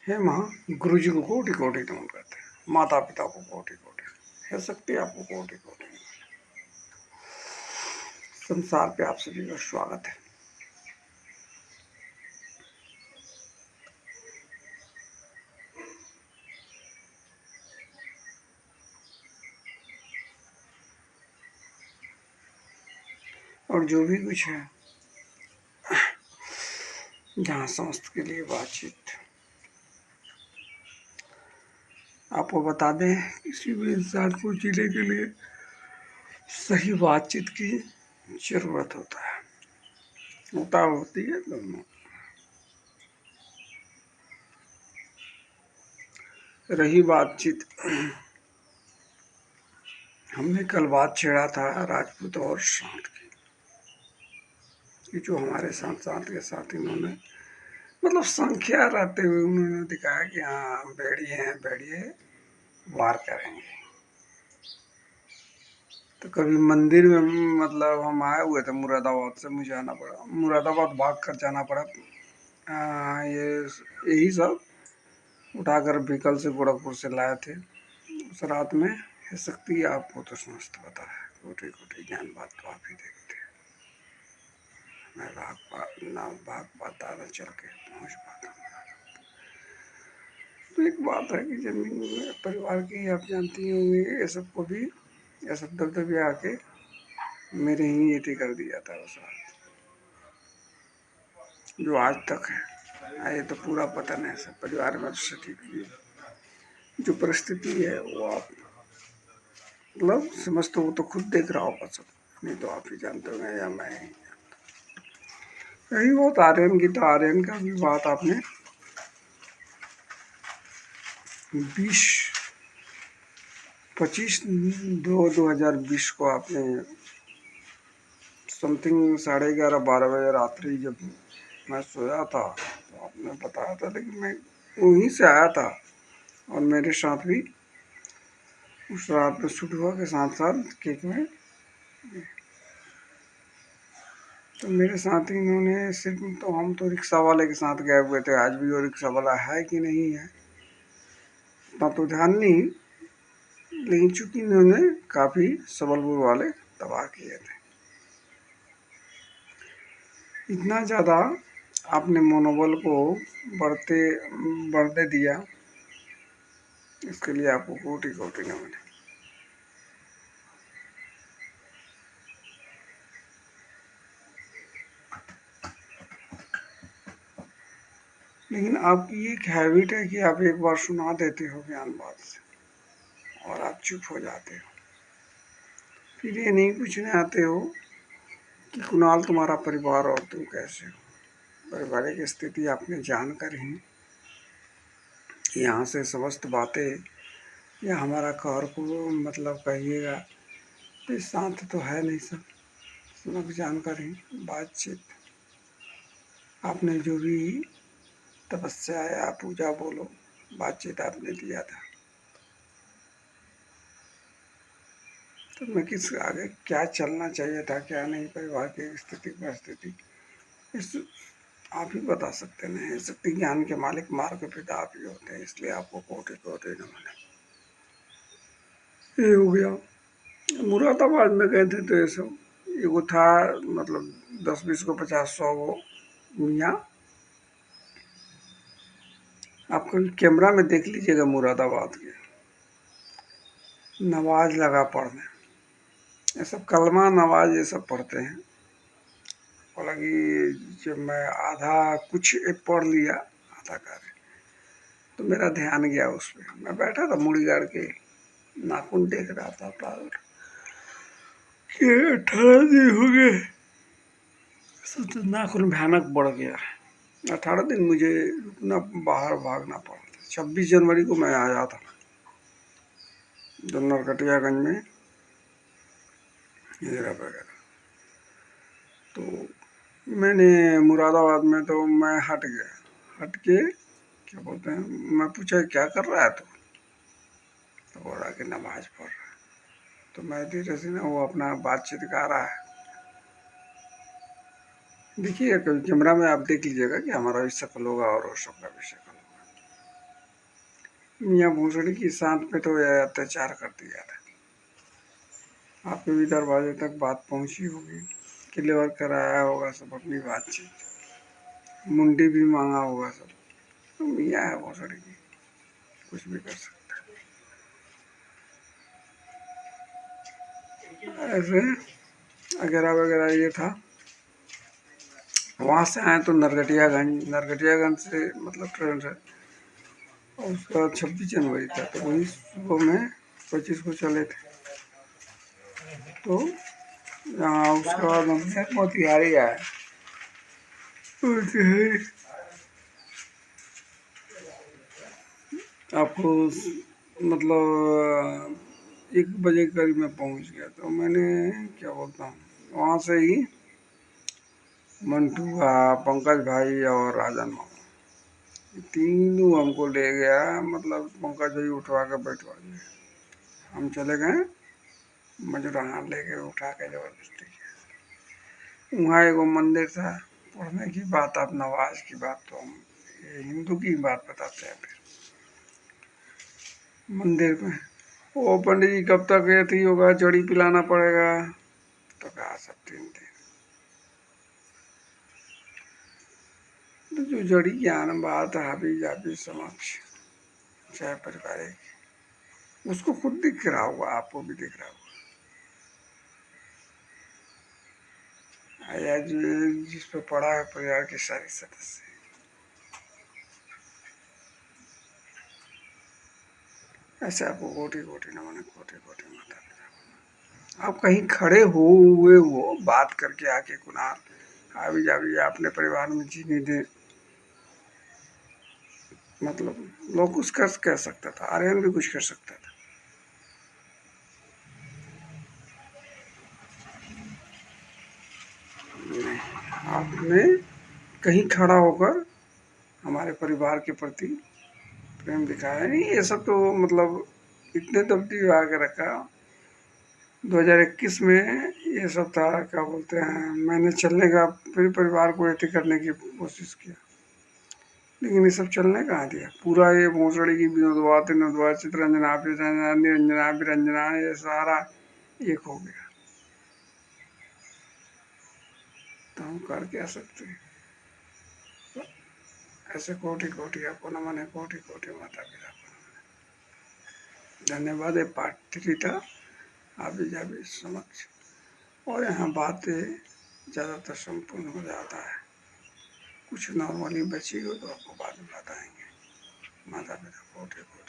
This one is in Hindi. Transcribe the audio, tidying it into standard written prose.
हे माँ, गुरु जी को कोटि कोटि नमन करते हैं, माता पिता को कोटि कोटि, हे शक्ति आपको कोटि कोटि नमन। संसार पे आप सभी का स्वागत है। और जो भी कुछ है, जहाँ समस्त के लिए बातचीत, आपको बता दें, किसी भी इंसान को जीने के लिए सही बातचीत की जरूरत होती है दोनों। रही बातचीत, हमने कल बात छेड़ा था राजपूत और शांत की, कि जो हमारे साथ साथ के साथ इन्होंने मतलब संख्या रहते हुए उन्होंने दिखाया कि हाँ भेड़िए हैं, भेड़िए वार करेंगे। तो कभी मंदिर में मतलब हम आए हुए थे मुरादाबाद से, मुझे आना पड़ा, मुरादाबाद भाग कर जाना पड़ा। ये यही सब उठाकर व्हीकल से गोरखपुर से लाए थे उस रात में। है शक्ति आपको तो समस्त पता है, कोटि कोटि ज्ञान बात तो आप ही देखते हैं। मैं भाग पाता न चल के पहुँच पाता। तो एक बात है कि जमीन में परिवार की आप जानती होंगी, ये सबको भी ये सब दबदबे आके मेरे ही ये कर दिया था उस रात, जो आज तक है। ये तो पूरा पतन है सब परिवार में स्थिति की जो परिस्थिति है, वो आप मतलब समझते हो तो खुद देख रहा होगा सब, नहीं तो आप ही जानते होंगे या मैं ही। यही बात आर्यन की, तो आर्यन का भी बात आपने 25 दो 2020 को आपने समथिंग 11:30-12 बजे रात्रि जब मैं सोया था तो आपने बताया था, लेकिन मैं वहीं से आया था और मेरे साथ भी उस रात में शूट हुआ के साथ साथ केक में। तो मेरे साथ ही इन्होंने सिर्फ, तो हम तो रिक्शा वाले के साथ गए हुए थे, आज भी वो रिक्शा वाला है कि नहीं है इतना तो ध्यान नहीं, लेकिन चूंकि इन्होंने काफ़ी सबलपुर वाले तबाह किए थे। इतना ज़्यादा आपने मनोबल को बढ़ते दिया, इसके लिए आपको कोटि कोटि नमन है। लेकिन आपकी एक हैबिट है कि आप एक बार सुना देते हो ज्ञान बात से और आप चुप हो जाते हो, फिर ये नहीं पूछने आते हो कि कुणाल तुम्हारा परिवार और तुम कैसे हो। पारिवारिक स्थिति आपने जानकर ही यहाँ से समस्त बातें या हमारा घर को मतलब कहिएगा, तो शांत तो है नहीं सब, समझ जानकर ही बातचीत आपने जो भी तपस्या या पूजा बोलो, बातचीत आपने दिया था। तो मैं किस आगे क्या चलना चाहिए था, क्या नहीं, परिवार की स्थिति परिस्थिति इस आप ही बता सकते हैं। शक्ति ज्ञान के मालिक मार्ग पिता आप ही होते हैं, इसलिए आपको कोटि कोटि नमन है। ये हो गया। मुरादाबाद में गए थे तो ये सब एगो था, मतलब 10 20 को 50 100 वो मियाँ, आप कभी कैमरा में देख लीजिएगा मुरादाबाद के, नवाज लगा पढ़ने, ये सब कलमा नवाज ये सब पढ़ते हैं। हालांकि जब मैं आधा कुछ पढ़ लिया, आधा कार्य, तो मेरा ध्यान गया उस पर। मैं बैठा था मुड़ी गाड़ के, नाखून देख रहा था पागल कि 18 दिन हो गए, तो नाखून भयानक बढ़ गया। 18 दिन मुझे रुकना, बाहर भागना पड़ा था। 26 जनवरी को मैं आया था जो नरकटियागंज में हीरा वगैरह। तो मैंने मुरादाबाद में तो मैं हट गया, हट के क्या बोलते हैं, मैं पूछा क्या कर रहा है तो बोल रहा कि नमाज पढ़ रहा है। तो मैं धीरे से ना, वो अपना बातचीत कर रहा है। देखिए कभी कैमरा में आप देख लीजिएगा कि हमारा भी शक्ल होगा और वो सबका भी शक्ल होगा। मियाँ भोसड़ी की शांत पे तो यह अत्याचार कर दिया था। आपके भी दरवाजे तक बात पहुंची होगी, क्लियर कराया होगा सब अपनी बातचीत, मुंडी भी मांगा होगा सब। तो मियाँ है भोसड़ी की, कुछ भी कर सकता है। ऐसे वगैरह वगैरह ये था। वहाँ से आए तो नरकटियागंज, नरकटियागंज से मतलब ट्रेन से, और उसके बाद 26 जनवरी था, तो वही सुबह में 25 को चले थे। तो यहाँ उसके बाद हमने मोतिहारी आए। मोतिहारी आपको मतलब 1 बजे के करीब में पहुँच गया। तो मैंने क्या बोलता हूँ, वहाँ से ही मंटू पंकज भाई और राजन मामा, तीनों हमको ले गया। मतलब पंकज भाई उठवा के बैठवा दिए, हम चले गए मजुराना, लेके उठा के जबरदस्ती। वहाँ एगो मंदिर था, पढ़ने की बात, आप नवाज की बात, तो हम ये हिंदू की बात बताते हैं। फिर मंदिर में वो पंडित जी कब तक ये थी होगा, जड़ी पिलाना पड़ेगा। तो कहा सब 3 दिन। तो जो जड़ी ज्ञान बात हाबी जाबी समक्ष चाहे पारिवारिक, उसको खुद दिख रहा होगा, आपको भी दिख रहा होगा, या जो जिस पे पड़ा है परिवार के सारे सदस्य। ऐसे आपको कोटि कोटि नमन, कोटि कोटि माता पिता। आप कहीं खड़े हो हुए हो बात करके आके कुणाल, हाबी जाबी अपने परिवार में जीने दे। मतलब लोग कुछ कर कह सकता था, आर्यन भी कुछ कर सकता था। नहीं, आपने कहीं खड़ा होकर हमारे परिवार के प्रति प्रेम दिखाया नहीं। ये सब तो मतलब इतने तब्दील आके रखा। 2021 में ये सब था, क्या बोलते हैं, मैंने चलने का पूरे परिवार को ऐसे करने की कोशिश किया, लेकिन ये सब चलने कहाँ दिया। पूरा ये भोसड़ी की विनोदवा चित्रंजना फिरंजना निरंजना विरंजना ये सारा एक हो गया। तो हम कर क्या सकते हैं। ऐसे कोटि कोटि आपको नमन है, कोटि कोटि माता पिता को धन्यवाद। ये पाठ 3 था, आबी जाबी समक्ष। और यहाँ बातें ज़्यादातर संपूर्ण हो जाता है, कुछ नॉर्मली बची हो तो आपको बाद में बताएंगे। माता पिता कोटि कोटि।